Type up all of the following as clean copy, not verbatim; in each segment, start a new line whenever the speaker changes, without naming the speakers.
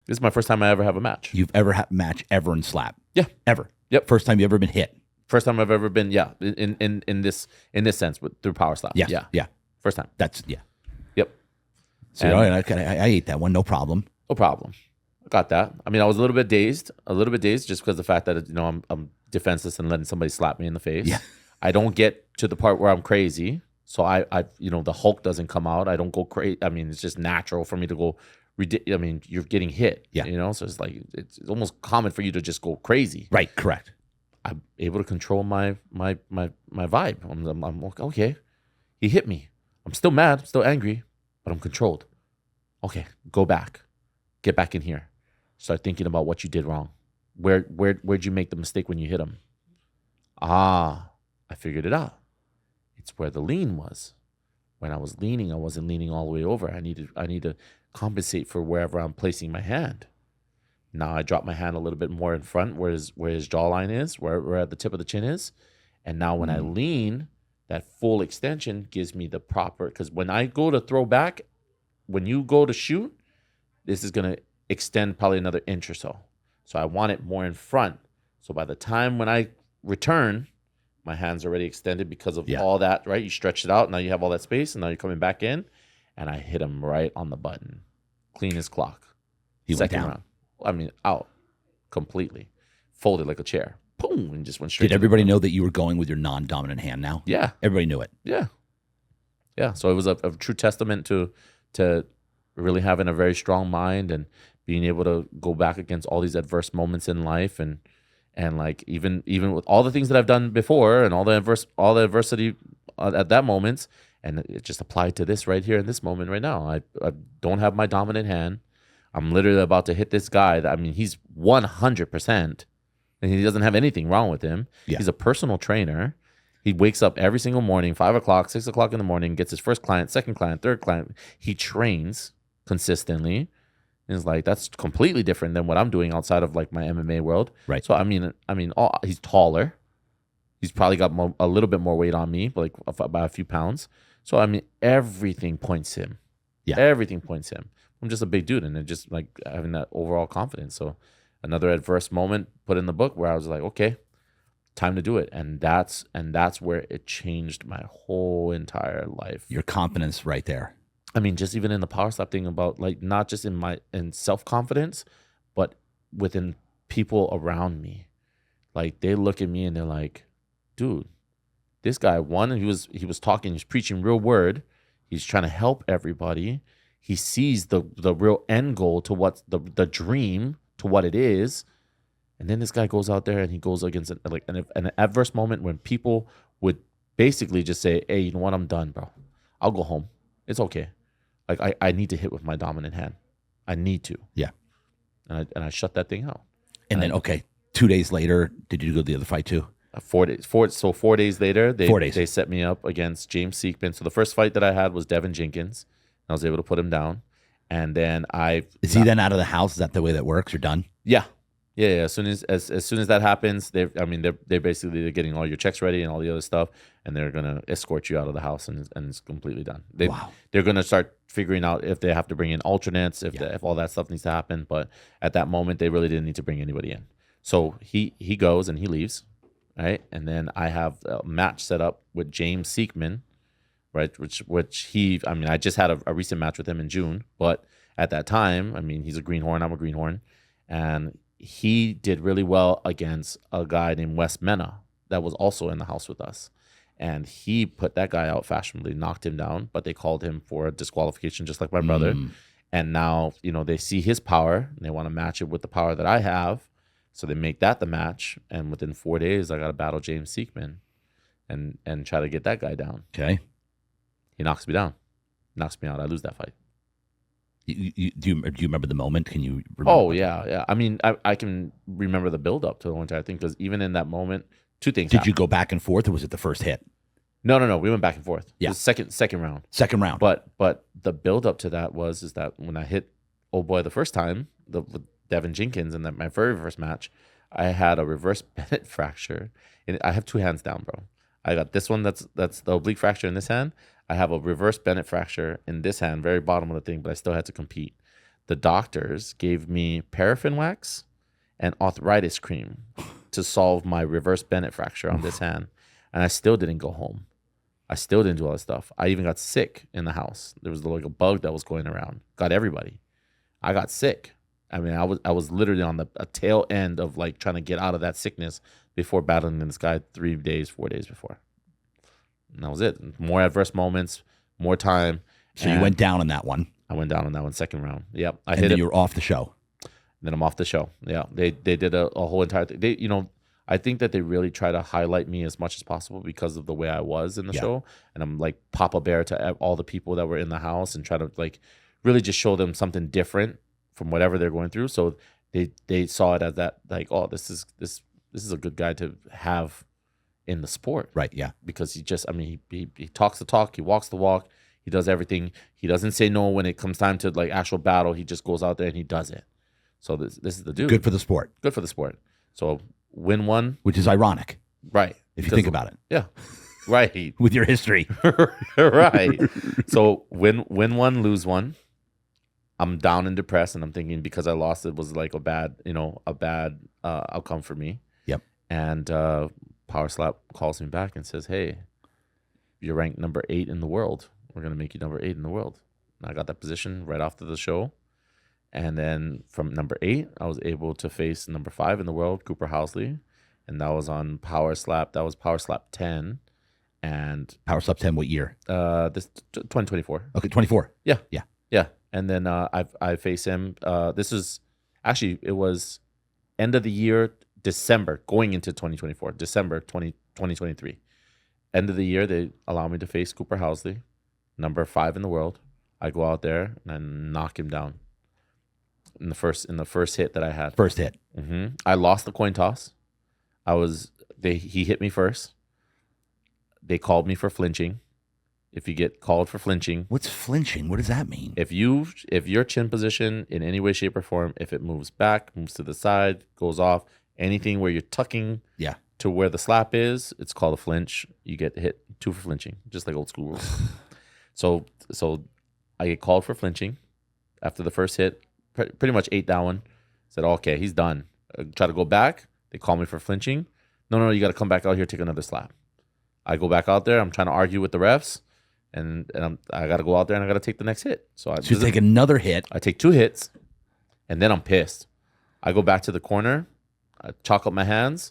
This is my first time I ever have a match.
You've ever had a match ever in slap?
Yeah.
Ever?
Yep.
First time you ever been hit?
First time I've ever been, in this sense, through power slap.
Yes.
Yeah.
Yeah.
First time.
That's, yeah.
Yep.
So, all right, I ate that one. No problem.
No problem. I got that. I mean, I was a little bit dazed just because of the fact that, I'm defenseless and letting somebody slap me in the face.
Yeah.
I don't get to the part where I'm crazy. So I the Hulk doesn't come out. I don't go crazy. I mean, it's just natural for me to go. I mean, you're getting hit.
Yeah.
So it's like it's almost common for you to just go crazy.
Right. Correct.
I'm able to control my vibe. I'm like, okay. He hit me. I'm still mad, still angry, but I'm controlled. Okay, go back. Get back in here. Start thinking about what you did wrong. Where'd you make the mistake when you hit him? I figured it out. It's where the lean was. When I was leaning, I wasn't leaning all the way over. I need to compensate for wherever I'm placing my hand. Now I drop my hand a little bit more in front where his jawline is, where at the tip of the chin is. And now when I lean, that full extension gives me the proper, because when I go to throw back, when you go to shoot, this is going to extend probably another inch or so. So I want it more in front. So by the time when I return, my hand's already extended because of all that, right? You stretch it out. Now you have all that space, and now you're coming back in. And I hit him right on the button. Clean as clock.
He went
Second
down.
round. I mean, out completely. Folded like a chair. Boom, and just went straight.
Did everybody know that you were going with your non-dominant hand now?
Yeah.
Everybody knew it.
Yeah. Yeah. So it was a true testament to really having a very strong mind and being able to go back against all these adverse moments in life and like even with all the things that I've done before and all the adversity at that moment, and it just applied to this right here in this moment right now. I don't have my dominant hand. I'm literally about to hit this guy. He's 100%, and he doesn't have anything wrong with him.
Yeah.
He's a personal trainer. He wakes up every single morning, 5 o'clock, 6 o'clock in the morning, gets his first client, second client, third client. He trains consistently. And it's like, that's completely different than what I'm doing outside of like my MMA world.
Right.
So, he's taller. He's probably got a little bit more weight on me, like by a few pounds. So, everything points him.
Yeah.
Everything points him. I'm just a big dude, and it just like having that overall confidence. So another adverse moment put in the book where I was like, okay, time to do it. And that's where it changed my whole entire life.
Your confidence right there.
Just even in the power slap thing about like not just in self-confidence, but within people around me. Like they look at me and they're like, dude, this guy won, and he was talking, he's preaching real word. He's trying to help everybody. He sees the real end goal to what the dream to what it is. And then this guy goes out there and he goes against an adverse moment when people would basically just say, hey, you know what? I'm done, bro. I'll go home. It's okay. Like I need to hit with my dominant hand. I need to.
Yeah.
And I shut that thing out.
And then, 2 days later, did you go to the other fight too?
4 days. 4 days later,
4 days.
They set me up against James Siekman. So the first fight that I had was Devin Jenkins. I was able to put him down. And then
Is he then out of the house? Is that the way that works? You're done?
Yeah. Yeah. As soon as that happens, they're basically getting all your checks ready and all the other stuff, and they're gonna escort you out of the house, and it's completely done. They're gonna start figuring out if they have to bring in alternates, if all that stuff needs to happen. But at that moment, they really didn't need to bring anybody in. So he goes and he leaves, right? And then I have a match set up with James Siekman, right? Which I just had a recent match with him in June, but at that time, he's a greenhorn, I'm a greenhorn, and he did really well against a guy named Wes Mena that was also in the house with us. And he put that guy out fashionably, knocked him down, but they called him for a disqualification, just like my brother. And now, they see his power and they want to match it with the power that I have. So they make that the match. And within 4 days, I got to battle James Siekman and try to get that guy down.
Okay.
He knocks me down, knocks me out. I lose that fight.
Do you remember the moment? Can you remember?
Oh, yeah. I can remember the build-up to the entire thing because even in that moment, two things
Did
happened.
you go back and forth, or was it the first hit?
No. We went back and forth.
Yeah.
It was second round.
Second round.
But the build-up to that is that when I hit old boy the first time, with Devin Jenkins in my very first match, I had a reverse Bennett fracture. And I have two hands down, bro. I got this one that's the oblique fracture in this hand. I have a reverse Bennett fracture in this hand, very bottom of the thing, but I still had to compete. the doctors gave me paraffin wax and arthritis cream to solve my reverse Bennett fracture on this hand. And I still didn't go home. I still didn't do all that stuff. I even got sick in the house. There was like a bug that was going around. Got everybody. I got sick. I mean, I was literally on a tail end of like trying to get out of that sickness before battling this guy 4 days before. And that was it. More adverse moments, more time.
So you went down on that one.
I went down on that one, second round. Yep.
And then you were off the show.
Then I'm off the show. Yeah. They did a whole entire thing. I think that they really try to highlight me as much as possible because of the way I was in the show. And I'm like Papa Bear to all the people that were in the house and try to like really just show them something different from whatever they're going through. So they saw it as that, like, oh, this is a good guy to have in the sport.
Right. Yeah.
Because he talks the talk, he walks the walk, he does everything. He doesn't say no when it comes time to like actual battle. He just goes out there and he does it. So this is the dude.
Good for the sport.
Good for the sport. So win one.
Which is ironic.
Right.
If you think about it.
Yeah. Right.
With your history.
Right. So win one, lose one. I'm down and depressed, and I'm thinking because I lost it was like a bad outcome for me.
Yep.
And Power Slap calls me back and says, "Hey, you're ranked number 8 in the world. We're gonna make you number 8 in the world." And I got that position right after the show. And then from number 8, I was able to face number 5 in the world, Cooper Housley. And that was on Power Slap. That was Power Slap 10. And
Power Slap 10, what year?
This 2024.
Okay, 24.
Yeah.
Yeah.
Yeah. And then I face him. It was end of the year, December, going into 2024, December 2023. End of the year, they allow me to face Cooper Housley, number 5 in the world. I go out there and I knock him down. In the first hit that I had.
First hit.
Mm-hmm. I lost the coin toss. He hit me first. They called me for flinching. If you get called for flinching.
What's flinching? What does that mean?
If your chin position in any way, shape, or form, if it moves back, moves to the side, goes off, anything where you're tucking to where the slap is, it's called a flinch. You get hit 2 for flinching, just like old school rules. So I get called for flinching after the first hit. Pretty much ate that one. Said, okay, he's done. Try to go back. They call me for flinching. No, you got to come back out here, take another slap. I go back out there. I'm trying to argue with the refs, and I got to go out there and I got to take the next hit. So you
take another hit.
I take 2 hits, and then I'm pissed. I go back to the corner. I chalk up my hands,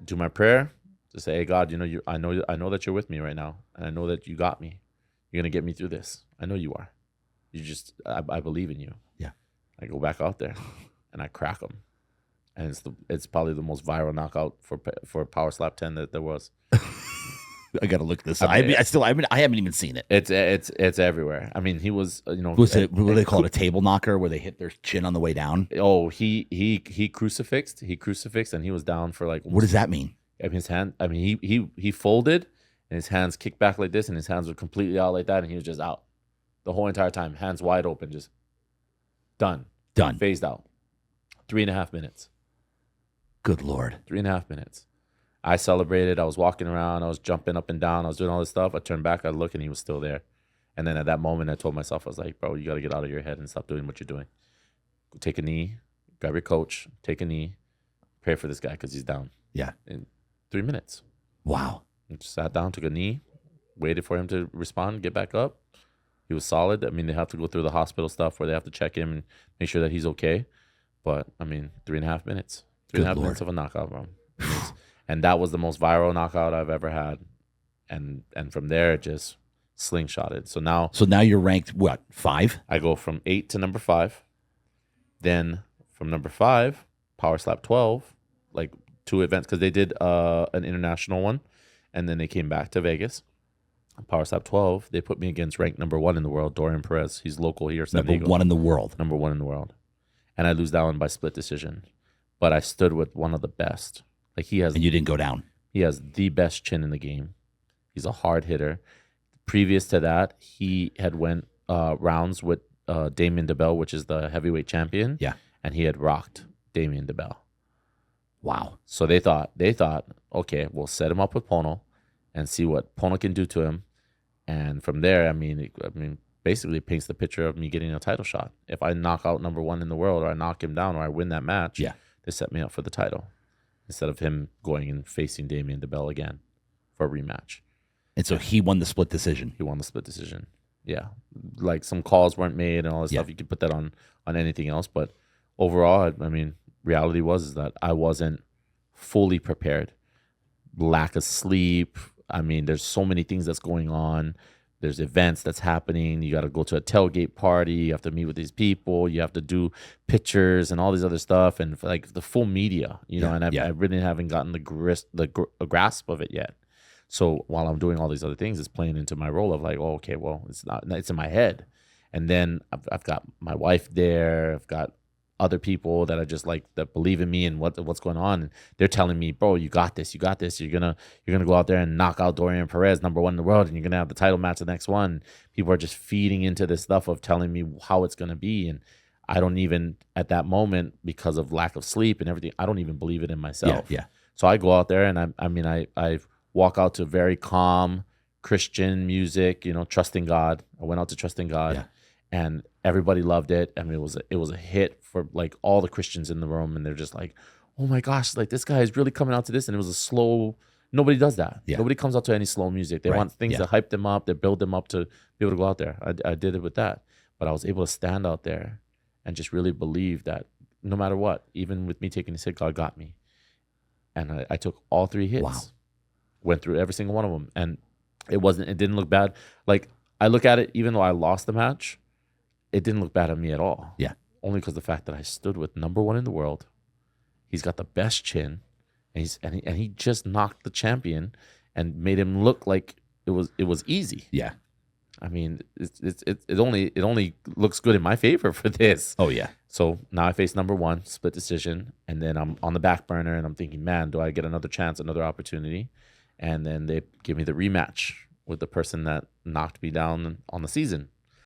do my prayer, to say, hey, God, I know that you're with me right now, and I know that you got me. You're gonna get me through this. I know you are. I believe in you.
Yeah.
I go back out there, and I crack him, and it's probably the most viral knockout for Power Slap 10 that there was.
I gotta look this up. I haven't even seen it.
It's everywhere. I mean, he was
Was it what they call it, a table knocker, where they hit their chin on the way down?
Oh, he crucifixed, and he was down for like.
What does that mean?
I mean, his hand. I mean, he folded, and his hands kicked back like this, and his hands were completely out like that, and he was just out the whole entire time, hands wide open, just done, phased out. 3.5 minutes.
Good Lord.
3.5 minutes. I celebrated. I was walking around. I was jumping up and down. I was doing all this stuff. I turned back. I looked, and he was still there. And then at that moment, I told myself, I was like, bro, you got to get out of your head and stop doing what you're doing. Go take a knee. Grab your coach. Take a knee. Pray for this guy because he's down.
Yeah.
In 3 minutes.
Wow.
I just sat down, took a knee, waited for him to respond, get back up. He was solid. I mean, they have to go through the hospital stuff where they have to check him and make sure that he's okay. But, I mean, 3.5 minutes. 3.5 minutes of a knockout, bro. And that was the most viral knockout I've ever had. And from there, it just slingshotted. So now
you're ranked, what, 5?
I go from 8 to number 5. Then from number 5, Power Slap 12, like 2 events, because they did an international one. And then they came back to Vegas. Power Slap 12, they put me against ranked number 1 in the world, Dorian Perez. He's local here, San Diego.
Number 1 in the world.
Number 1 in the world. And I lose that one by split decision. But I stood with one of the best. Like he has,
and you didn't go down.
He has the best chin in the game. He's a hard hitter. Previous to that, he had went rounds with Damien DeBell, which is the heavyweight champion.
Yeah.
And he had rocked Damien DeBell.
Wow.
So they thought, okay, we'll set him up with Pono and see what Pono can do to him. And from there, I mean, basically paints the picture of me getting a title shot. If I knock out number one in the world, or I knock him down, or I win that match,
Yeah.
they set me up for the title instead of him going and facing Damien DeBell again for a rematch.
And so he won the split decision.
He won the split decision. Yeah, like some calls weren't made and all this stuff. You could put that on anything else, but overall, I mean, reality was that I wasn't fully prepared. Lack of sleep. I mean, there's so many things that's going on. There's events that's happening. You got to go to a tailgate party. You have to meet with these people. You have to do pictures and all these other stuff, and like the full media, you know. And I really haven't gotten the grasp of it yet. So while I'm doing all these other things, it's playing into my role of like, oh, okay, well, it's in my head. And then I've got my wife there. I've got other people that I just like that believe in me and what's going on. And they're telling me, bro, you got this. You got this. You're gonna go out there and knock out Dorian Perez, number one in the world, and you're gonna have the title match the next one. People are just feeding into this stuff of telling me how it's gonna be. And I don't even at that moment, because of lack of sleep and everything, I don't even believe it in myself.
Yeah.
So I go out there and I walk out to very calm Christian music, you know, trusting God. I went out to trusting God, and everybody loved it. I mean, it was a hit for like all the Christians in the room, and they're just like, oh my gosh, like this guy is really coming out to this. And it was a slow. Nobody does that. Yeah. Nobody comes out to any slow music. They want things to hype them up, they build them up to be able to go out there. I did it with that, but I was able to stand out there and just really believe that no matter what, even with me taking this hit, God got me. And I took all 3 hits.
Wow.
Went through every single one of them, and it didn't look bad. Like I look at it, even though I lost the match, it didn't look bad on me at all.
Yeah.
Only because the fact that I stood with number one in the world. He's got the best chin, and he just knocked the champion and made him look like it was easy.
Yeah.
I mean, it only looks good in my favor for this.
Oh yeah.
So now I face number one, split decision, and then I'm on the back burner, and I'm thinking, man, do I get another chance, another opportunity? And then they give me the rematch with the person that knocked me down on the season.